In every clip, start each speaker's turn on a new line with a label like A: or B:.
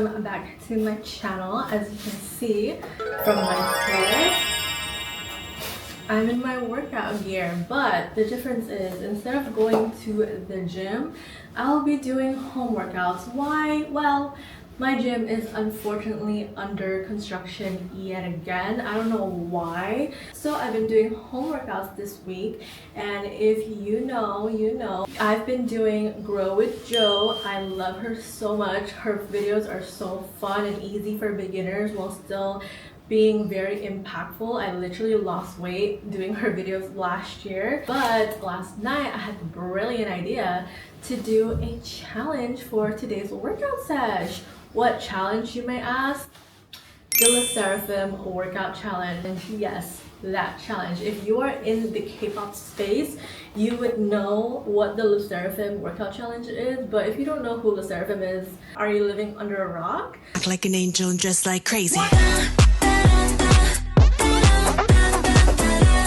A: welcome back to my channel. As you can see from my hair, I'm in my workout gear, but the difference is instead of going to the gym, I'll be doing home workouts. Why? Well, my gym is unfortunately under construction yet again. I don't know why. So I've been doing home workouts this week, and if you know, you know. I've been doing Grow with Jo. I love her so much. Her videos are so fun and easy for beginners while still being very impactful. I literally lost weight doing her videos last year, but last night I had the brilliant idea to do a challenge for today's workout sesh. What challenge, you may ask? The Lesserafim workout challenge. And yes, that challenge. If you are in the K-pop space, you would know what the Lesserafim workout challenge is, but if you don't know who Lesserafim is, are you living under a rock?
B: Act like an angel and dress like crazy.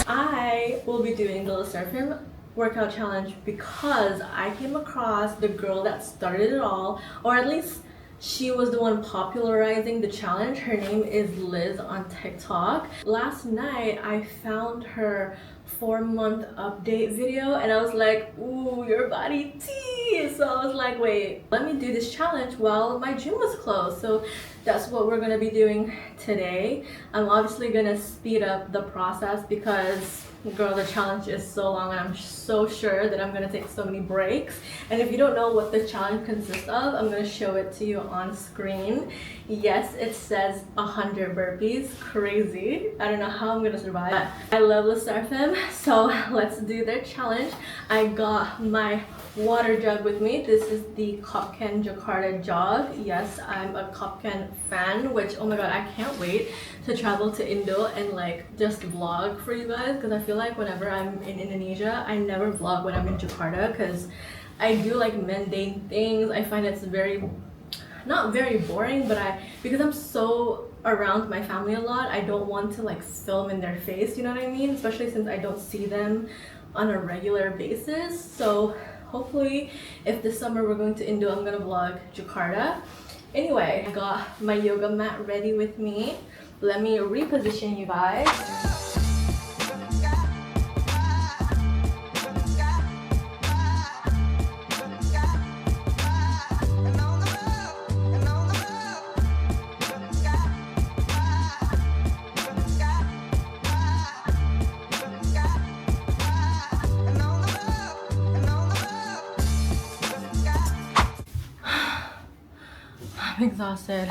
A: I will be doing the Lesserafim workout challenge because I came across the girl that started it all, or at least she was the one popularizing the challenge. Her name is Liz on TikTok. Last night I found her 4-month update video and I was like, ooh, your body tea. So I was like, wait, let me do this challenge while my gym was closed. So that's what we're gonna be doing today. I'm obviously gonna speed up the process because girl, the challenge is so long and I'm so sure that I'm gonna take so many breaks. And if you don't know what the challenge consists of, I'm gonna show it to you on screen. Yes, it says 100 burpees. Crazy. I don't know how I'm gonna survive, but I love Lesserafim, so let's do their challenge. I got my water jug with me. This is the Kopken Jakarta jog. Yes, I'm a Kopken fan, which, oh my god, I can't wait to travel to Indo and like just vlog for you guys, because I feel like whenever I'm in Indonesia, I never vlog when I'm in Jakarta because I do like mundane things. I find it's not very boring, but because I'm so around my family a lot, I don't want to like film in their face, you know what I mean? Especially since I don't see them on a regular basis. So hopefully if this summer we're going to Indo, I'm gonna vlog Jakarta. Anyway, I got my yoga mat ready with me. Let me reposition you guys. I'm exhausted.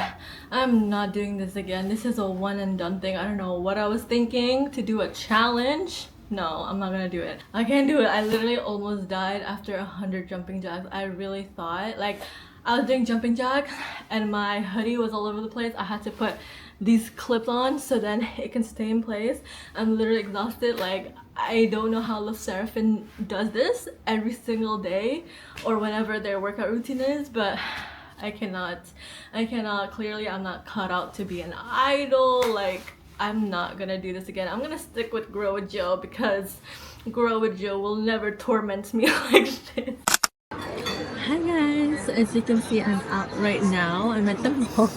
A: I'm not doing this again. This is a one and done thing. I don't know what I was thinking to do a challenge. No, I'm not gonna do it. I can't do it. I literally almost died after 100 jumping jacks. I really thought, like, I was doing jumping jacks and my hoodie was all over the place. I had to put these clips on so then it can stay in place. I'm literally exhausted. Like, I don't know how Lesserafim does this every single day or whenever their workout routine is, but I cannot. Clearly I'm not cut out to be an idol. Like, I'm not gonna do this again. I'm gonna stick with Grow with Jo because Grow with Jo will never torment me like this. Hi guys, as you can see, I'm out right now. I'm at the mall.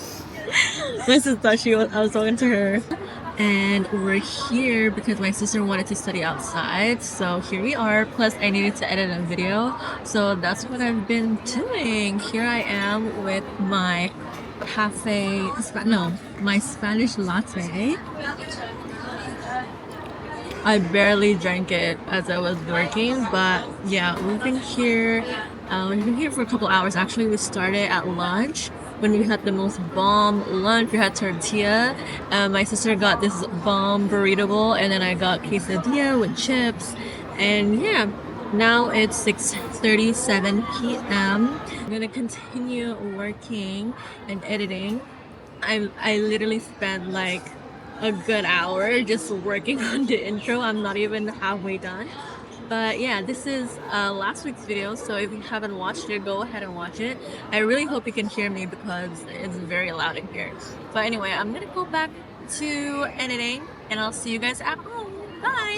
A: My sister thought I was talking to her. And we're here because my sister wanted to study outside, so here we are. Plus I needed to edit a video, so that's what I've been doing. Here I am with my my Spanish latte. I barely drank it as I was working, but yeah, we've been here for a couple hours. Actually, we started at lunch when we had the most bomb lunch. We had tortilla. My sister got this bomb burrito bowl, and then I got quesadilla with chips. And yeah, now it's 6:37 p.m. I'm gonna continue working and editing. I literally spent like a good hour just working on the intro. I'm not even halfway done. But yeah, this is last week's video, so if you haven't watched it, go ahead and watch it. I really hope you can hear me because it's very loud in here. But anyway, I'm gonna go back to editing and I'll see you guys at home. Bye!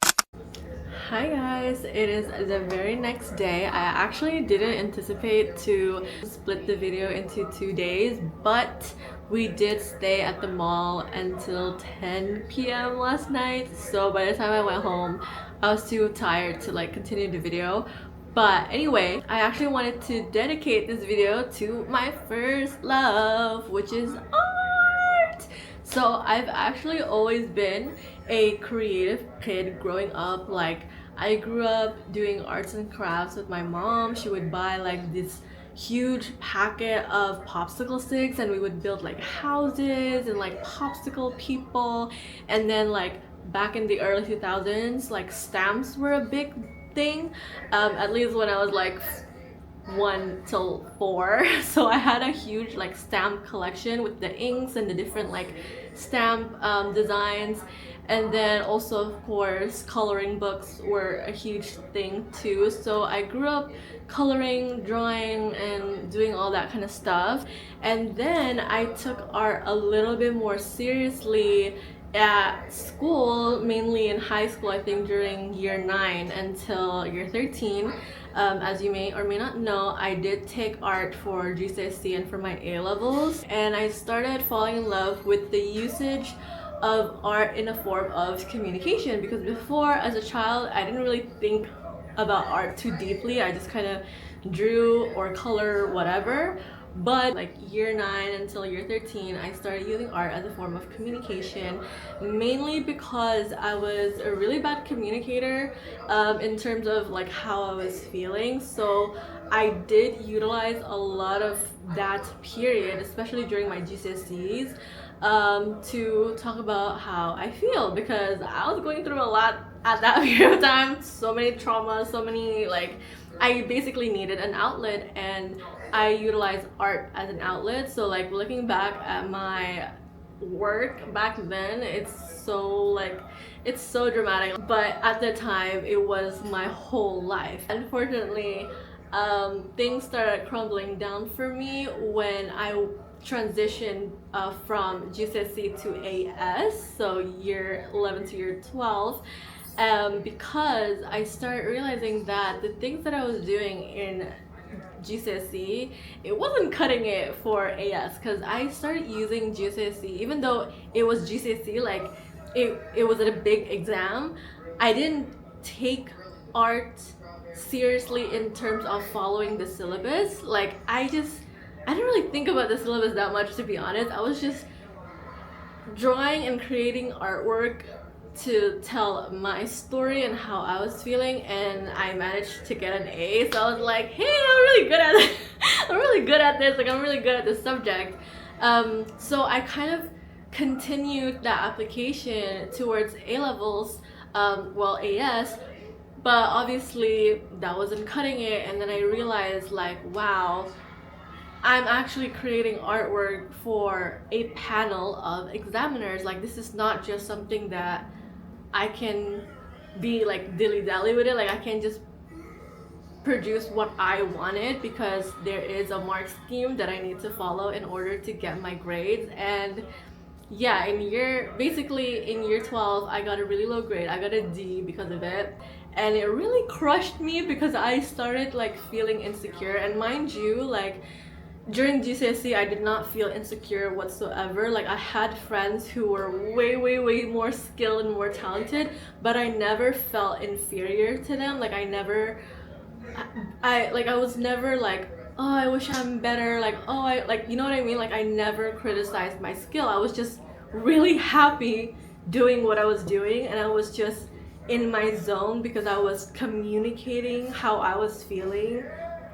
A: Hi guys, it is the very next day. I actually didn't anticipate to split the video into 2 days, but we did stay at the mall until 10 p.m. last night. So by the time I went home, I was too tired to like continue the video. But anyway, I actually wanted to dedicate this video to my first love, which is art. So I've actually always been a creative kid growing up. Like I grew up doing arts and crafts with my mom. She would buy like this huge packet of popsicle sticks and we would build like houses and like popsicle people. And then like back in the early 2000s, like stamps were a big thing, at least when I was like 1 till 4. So I had a huge like stamp collection with the inks and the different like stamp designs. And then also of course coloring books were a huge thing too. So I grew up coloring, drawing, and doing all that kind of stuff. And then I took art a little bit more seriously at school, mainly in high school. I think during year 9 until year 13. As you may or may not know, I did take art for GCSE and for my A levels, and I started falling in love with the usage of art in a form of communication, because before, as a child, I didn't really think about art too deeply. I just kind of drew or color whatever. But like year 9 until year 13, I started using art as a form of communication, mainly because I was a really bad communicator in terms of like how I was feeling. So I did utilize a lot of that period, especially during my GCSEs, to talk about how I feel, because I was going through a lot at that period of time. So many traumas, so many like, I basically needed an outlet, and I utilize art as an outlet. So like looking back at my work back then, it's so dramatic, but at the time it was my whole life. Unfortunately, things started crumbling down for me when I transitioned from GCSE to AS, so year 11 to year 12. Because I started realizing that the things that I was doing in GCSE, it wasn't cutting it for AS, because I started using GCSE, even though it was GCSE, like it was a big exam. I didn't take art seriously in terms of following the syllabus. Like I didn't really think about the syllabus that much, to be honest. I was just drawing and creating artwork to tell my story and how I was feeling, and I managed to get an A. So I was like, hey, I'm really good at it. I'm really good at this. Like I'm really good at this subject. So I kind of continued that application towards A levels, well, AS, but obviously that wasn't cutting it. And then I realized like, wow, I'm actually creating artwork for a panel of examiners. Like this is not just something that I can be like dilly-dally with it. Like I can't just produce what I wanted, because there is a mark scheme that I need to follow in order to get my grades. And yeah, in year 12, I got a really low grade. I got a D because of it, and it really crushed me because I started like feeling insecure. And mind you, like during GCSE, I did not feel insecure whatsoever. Like I had friends who were way more skilled and more talented, but I never felt inferior to them. Like I was never like, oh, I wish I'm better. Like, oh, I like, you know what I mean? Like I never criticized my skill. I was just really happy doing what I was doing, and I was just in my zone because I was communicating how I was feeling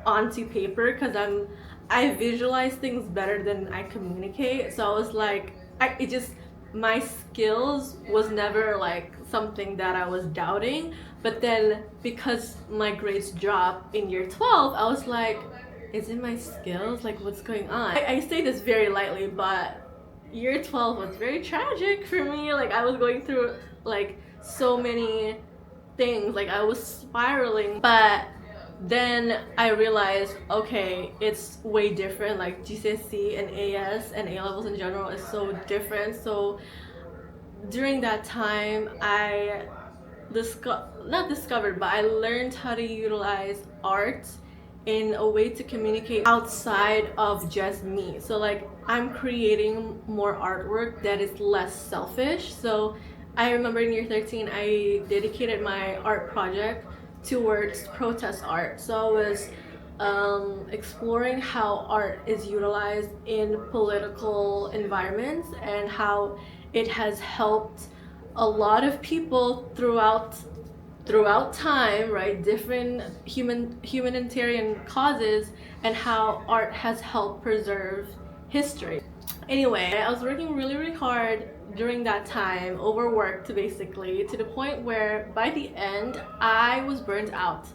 A: onto paper, because I visualize things better than I communicate. So I was like, my skills was never like something that I was doubting. But then because my grades dropped in year 12, I was like, is it my skills? Like what's going on? I say this very lightly, but year 12 was very tragic for me. Like I was going through like so many things. Like I was spiraling. But then I realized, okay, it's way different. Like GCSE and AS and A levels in general is so different. So during that time, I not discovered, but I learned how to utilize art in a way to communicate outside of just me. So like I'm creating more artwork that is less selfish. So I remember in year 13 I dedicated my art project towards protest art. So I was exploring how art is utilized in political environments and how it has helped a lot of people throughout time, right? Different humanitarian causes, and how art has helped preserve history. Anyway, I was working really hard during that time, overworked basically, to the point where by the end I was burnt out.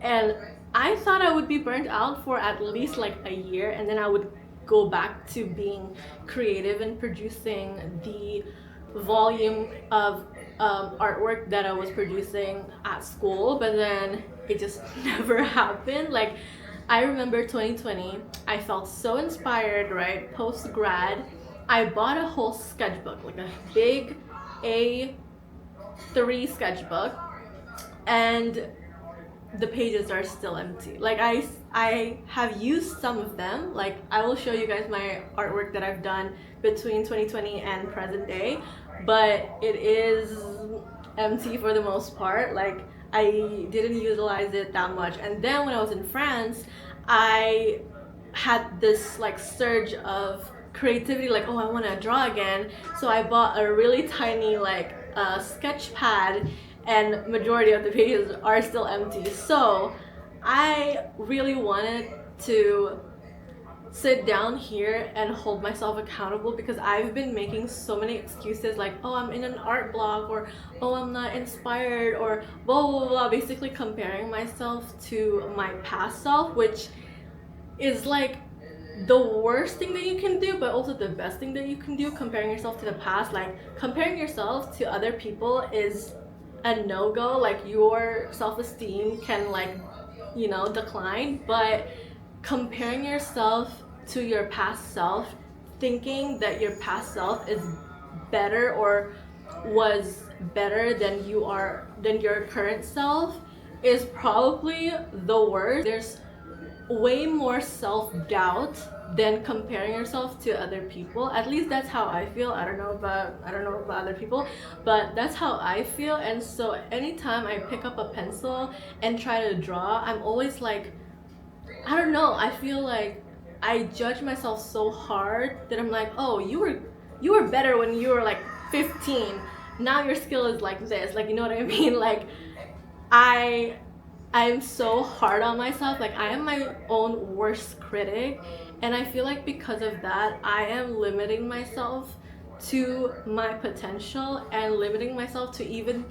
A: And I thought I would be burnt out for at least like a year, and then I would go back to being creative and producing the volume of artwork that I was producing at school, but then it just never happened. Like I remember 2020, I felt so inspired, right? Post grad, I bought a whole sketchbook, like a big A3 sketchbook, and the pages are still empty. Like I have used some of them. Like I will show you guys my artwork that I've done between 2020 and present day, but it is empty for the most part. Like I didn't utilize it that much. And then when I was in France, I had this like surge of creativity, like, oh, I want to draw again. So I bought a really tiny like sketch pad, and majority of the pages are still empty. So I really wanted to sit down here and hold myself accountable, because I've been making so many excuses like, oh, I'm in an art block, or oh, I'm not inspired, or blah blah blah, basically comparing myself to my past self, which is like the worst thing that you can do, but also the best thing that you can do. Comparing yourself to the past, like comparing yourself to other people is a no-go. Like your self-esteem can, like, you know, decline. But comparing yourself to your past self, thinking that your past self is better or was better than your current self, is probably the worst. There's way more self-doubt than comparing yourself to other people. At least that's how I feel. I don't know about other people, but that's how I feel. And so anytime I pick up a pencil and try to draw, I'm always like, I don't know, I feel like I judge myself so hard that I'm like, oh, you were better when you were like 15. Now your skill is like this. Like, you know what I mean? Like I'm so hard on myself. Like I am my own worst critic, and I feel like because of that I am limiting myself to my potential and limiting myself to even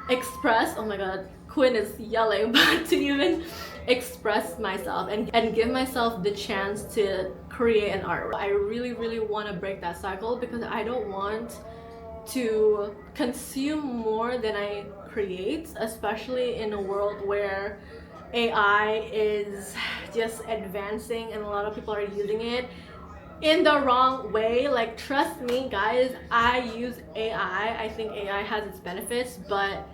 A: express, oh my god, Quinn is yelling, but to even express myself and give myself the chance to create an artwork. I really want to break that cycle, because I don't want to consume more than I create, especially in a world where AI is just advancing and a lot of people are using it in the wrong way. Like, trust me guys, I use AI. I think AI has its benefits, but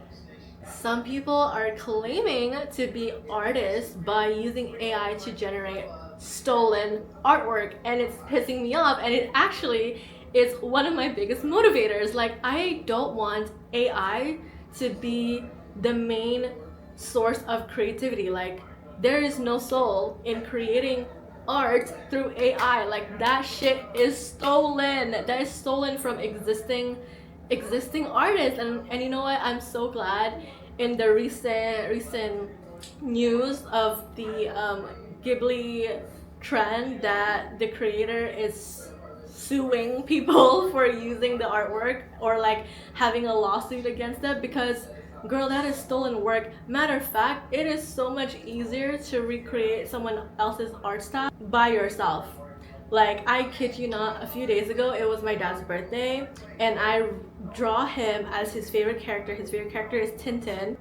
A: some people are claiming to be artists by using AI to generate stolen artwork, and it's pissing me off, and it actually is one of my biggest motivators. Like, I don't want AI to be the main source of creativity. Like, there is no soul in creating art through AI. Like, that shit is stolen. That is stolen from existing artists. And you know what, I'm so glad in the recent news of the Ghibli trend that the creator is suing people for using the artwork, or like having a lawsuit against them, because girl, that is stolen work. Matter of fact, it is so much easier to recreate someone else's art style by yourself. Like, I kid you not, a few days ago it was my dad's birthday, and I draw him as his favorite character. His favorite character is Tintin.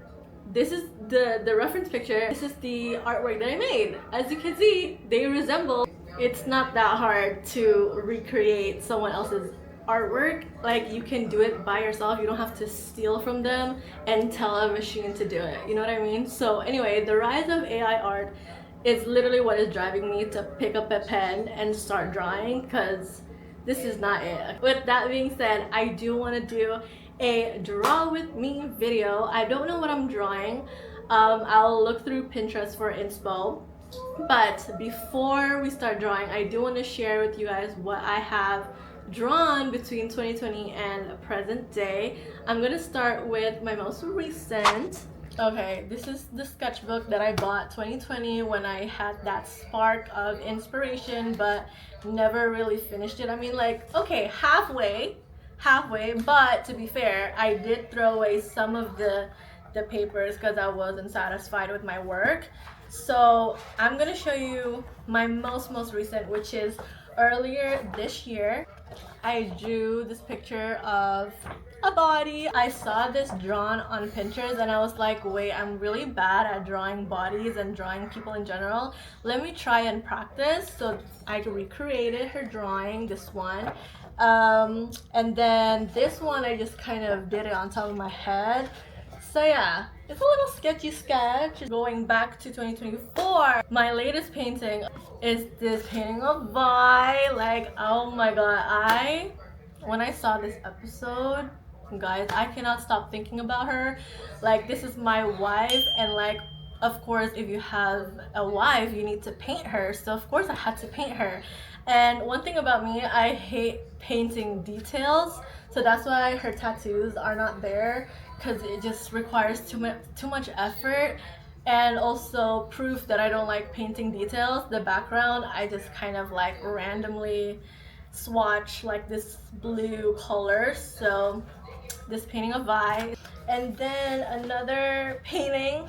A: This is the reference picture. This is the artwork that I made. As you can see, they resemble. It's not that hard to recreate someone else's artwork, like you can do it by yourself. You don't have to steal from them and tell a machine to do it. You know what I mean? So anyway, the rise of AI art is literally what is driving me to pick up a pen and start drawing, because this is not it. With that being said, I do want to do a draw with me video. I don't know what I'm drawing. I'll look through Pinterest for inspo. But before we start drawing, I do want to share with you guys what I have drawn between 2020 and present day. I'm gonna start with my most recent. Okay, this is the sketchbook that I bought 2020 when I had that spark of inspiration, but never really finished it. I mean, like, okay, halfway, but to be fair, I did throw away some of the papers because I wasn't satisfied with my work. So I'm gonna show you my most recent, which is earlier this year. I drew this picture of a body. I saw this drawn on Pinterest and I was like, wait, I'm really bad at drawing bodies and drawing people in general. Let me try and practice. So I recreated her drawing, this one. And then this one I just kind of did it on top of my head. So yeah, it's a little sketchy sketch. Going back to 2024, my latest painting is this painting of Vi. Like, oh my god, when I saw this episode, guys, I cannot stop thinking about her. Like, this is my wife, and like, of course, if you have a wife, you need to paint her. So of course I had to paint her. And one thing about me, I hate painting details. So that's why her tattoos are not there, because it just requires too much effort. And also proof that I don't like painting details. The background, I just kind of like randomly swatch like this blue color. So this painting of Vi. And then another painting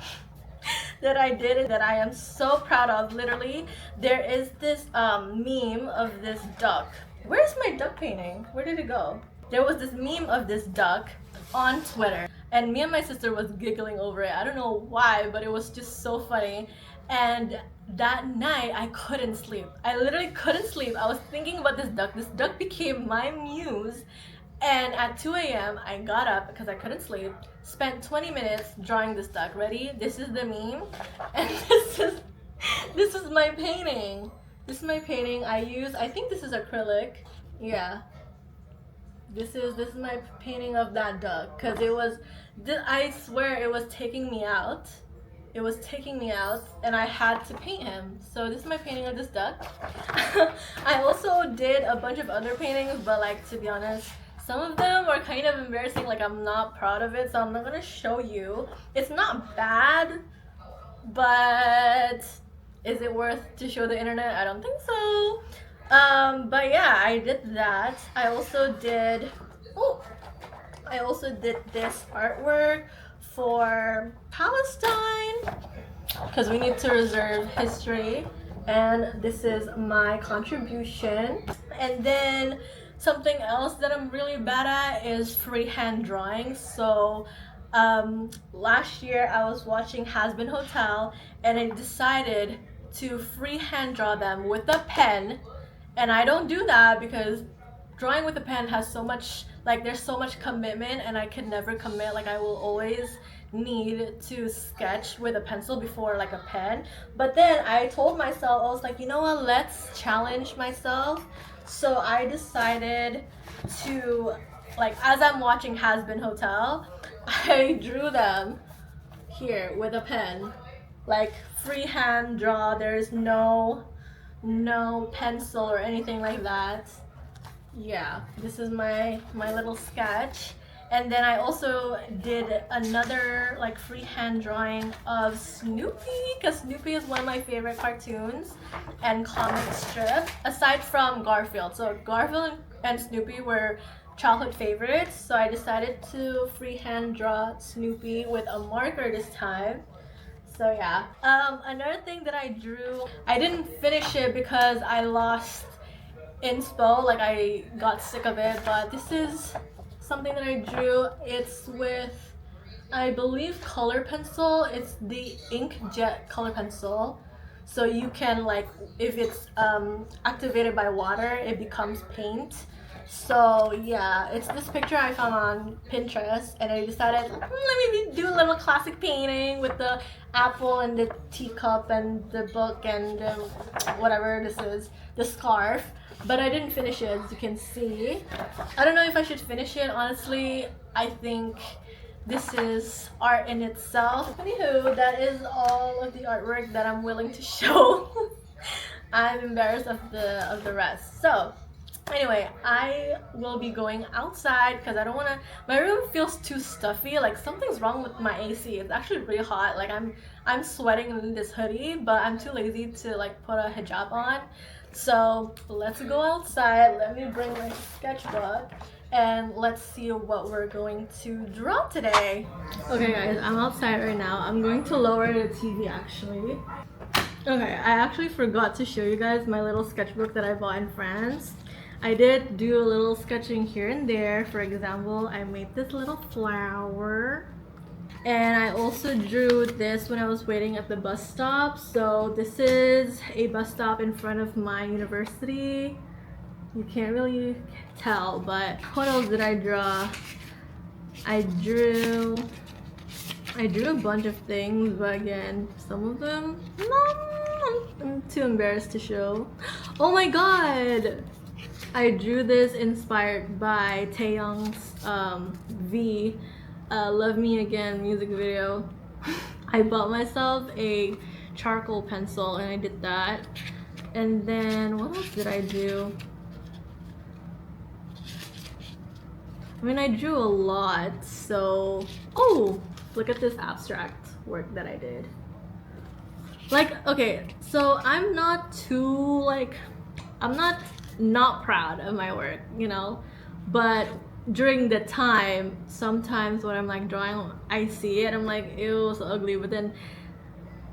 A: that I did that I am so proud of. Literally, there is this meme of this duck. Where's my duck painting? Where did it go? There was this meme of this duck on Twitter, and me and my sister was giggling over it. I don't know why, but it was just so funny. And that night I couldn't sleep. I literally couldn't sleep. I was thinking about this duck. This duck became my muse. And at 2 a.m. I got up because I couldn't sleep, spent 20 minutes drawing this duck. Ready? This is the meme, and this is my painting. This is my painting. I think this is acrylic. Yeah. This is my painting of that duck, because I swear it was taking me out. It was taking me out and I had to paint him. So this is my painting of this duck. I also did a bunch of other paintings, but like, to be honest, some of them are kind of embarrassing. Like, I'm not proud of it, so I'm not gonna show you. It's not bad, but is it worth to show the internet? I don't think so. But yeah, I did that. I also did this artwork for Palestine, because we need to preserve history, and this is my contribution. And then something else that I'm really bad at is freehand drawing. So last year I was watching Has Been Hotel, and I decided to freehand draw them with a pen. And I don't do that because drawing with a pen has so much, like, there's so much commitment, and I could never commit. Like, I will always need to sketch with a pencil before like a pen. But then I told myself, I was like, you know what, let's challenge myself. So I decided to, like, as I'm watching Has Been Hotel, I drew them here with a pen, like freehand draw. There's no pencil or anything like that. Yeah, this is my little sketch. And then I also did another like freehand drawing of Snoopy, because Snoopy is one of my favorite cartoons and comic strip, aside from Garfield. So Garfield and Snoopy were childhood favorites, so I decided to freehand draw Snoopy with a marker this time. So yeah. Another thing that I drew, I didn't finish it because I lost Inspo, like I got sick of it, but this is something that I drew. It's with, I believe, color pencil. It's the inkjet color pencil. So you can, like, if it's activated by water, it becomes paint. So yeah, it's this picture I found on Pinterest, and I decided let me do a little classic painting with the apple and the teacup and the book and whatever this is, the scarf. But I didn't finish it, as you can see. I don't know if I should finish it, honestly. I think this is art in itself. Anywho, that is all of the artwork that I'm willing to show. I'm embarrassed of the rest. So anyway, I will be going outside because I don't want to. My room feels too stuffy. Like something's wrong with my AC. It's actually really hot. Like I'm sweating in this hoodie, but I'm too lazy to like put a hijab on. So let's go outside. Let me bring my sketchbook and let's see what we're going to draw today. Okay guys, I'm outside right now. I'm going to lower the TV actually. Okay, I actually forgot to show you guys my little sketchbook that I bought in France. I did do a little sketching here and there. For example, I made this little flower. And I also drew this when I was waiting at the bus stop. So this is a bus stop in front of my university. You can't really tell, but what else did I draw? I drew a bunch of things, but again, some of them, I'm too embarrassed to show. Oh my god! I drew this inspired by Taeyong's V Love Me Again music video. I bought myself a charcoal pencil and I did that. And then what else did I do? I mean, I drew a lot, so oh, look at this abstract work that I did. Like, okay, so I'm not too like, I'm not proud of my work, you know, but during the time, sometimes when I'm like drawing, I see it, I'm like, ew, so ugly, but then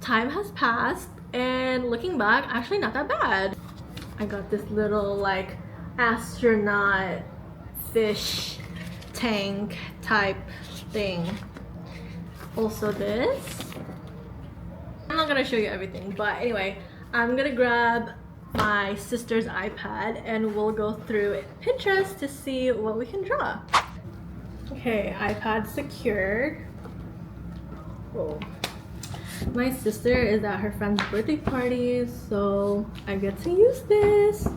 A: time has passed and looking back, actually not that bad. I got this little like astronaut fish tank type thing. Also this. I'm not gonna show you everything, but anyway, I'm gonna grab my sister's iPad and we'll go through Pinterest to see what we can draw. Okay, iPad secured. Whoa. My sister is at her friend's birthday party, so I get to use this.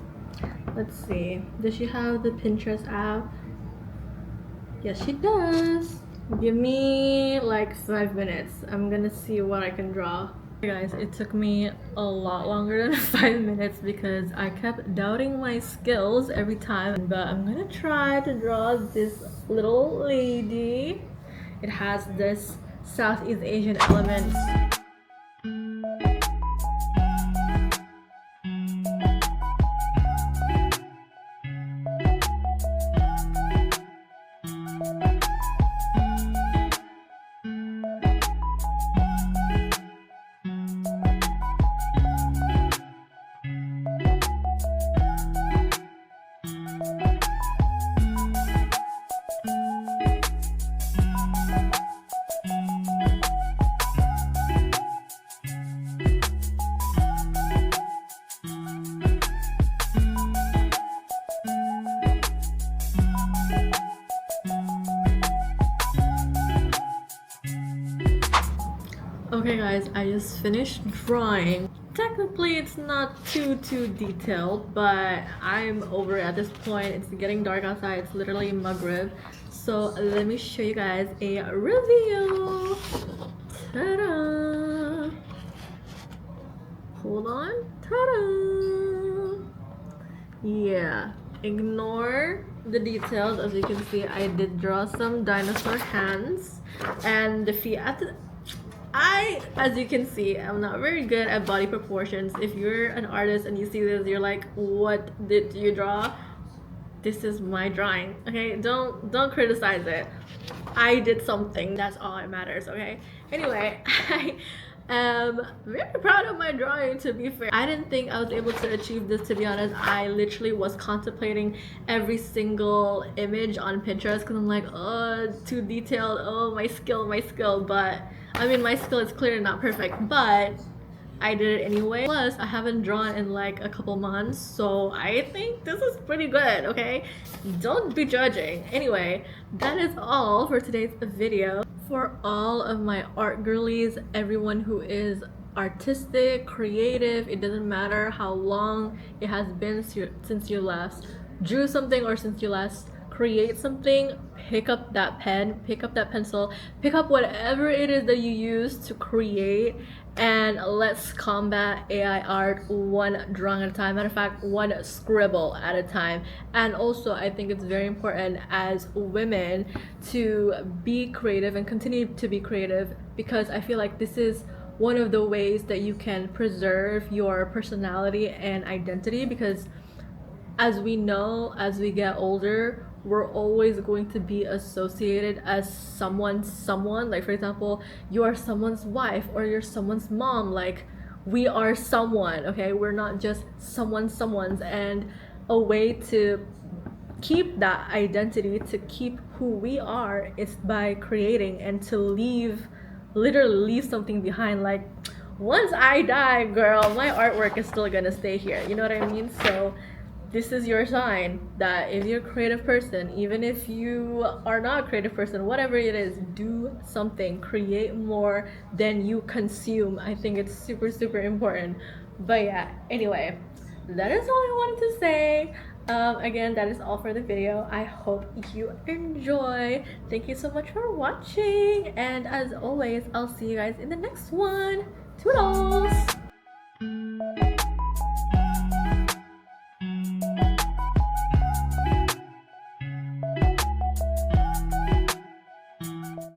A: Let's see, does she have the Pinterest app? Yes, she does. Give me like 5 minutes. I'm gonna see what I can draw. Hey guys, it took me a lot longer than 5 minutes because I kept doubting my skills every time, but I'm gonna try to draw this little lady. It has this Southeast Asian element. Okay guys, I just finished drawing. Technically it's not too detailed, but I'm over it at this point. It's getting dark outside. It's literally Maghrib. So let me show you guys a review. Ta-da! Hold on. Ta-da! Yeah, ignore the details. As you can see, I did draw some dinosaur hands and the feet at the as you can see, I'm not very good at body proportions. If you're an artist and you see this, you're like, what did you draw? This is my drawing, okay? Don't criticize it. I did something, that's all that matters, okay? Anyway, I am very proud of my drawing, to be fair. I didn't think I was able to achieve this, to be honest. I literally was contemplating every single image on Pinterest because I'm like, oh, too detailed, oh, my skill, but I mean, my skill is clearly not perfect, but I did it anyway. Plus, I haven't drawn in like a couple months, so I think this is pretty good, okay? Don't be judging. Anyway, that is all for today's video. For all of my art girlies, everyone who is artistic, creative, it doesn't matter how long it has been since you last drew something or since you last create something, pick up that pen, pick up that pencil, pick up whatever it is that you use to create, and let's combat AI art one drawing at a time. Matter of fact, one scribble at a time. And also, I think it's very important as women to be creative and continue to be creative, because I feel like this is one of the ways that you can preserve your personality and identity, because as we know, as we get older, we're always going to be associated as someone. Like, for example, you are someone's wife or you're someone's mom. Like, we are someone, okay? We're not just someone's. And a way to keep that identity, to keep who we are, is by creating and to literally leave something behind. Like, once I die, girl, my artwork is still gonna stay here. You know what I mean? So this is your sign that if you're a creative person, even if you are not a creative person, whatever it is, do something, create more than you consume. I think it's super, super important. But yeah, anyway, that is all I wanted to say. Again, that is all for the video. I hope you enjoy. Thank you so much for watching, and as always, I'll see you guys in the next one. Toodles!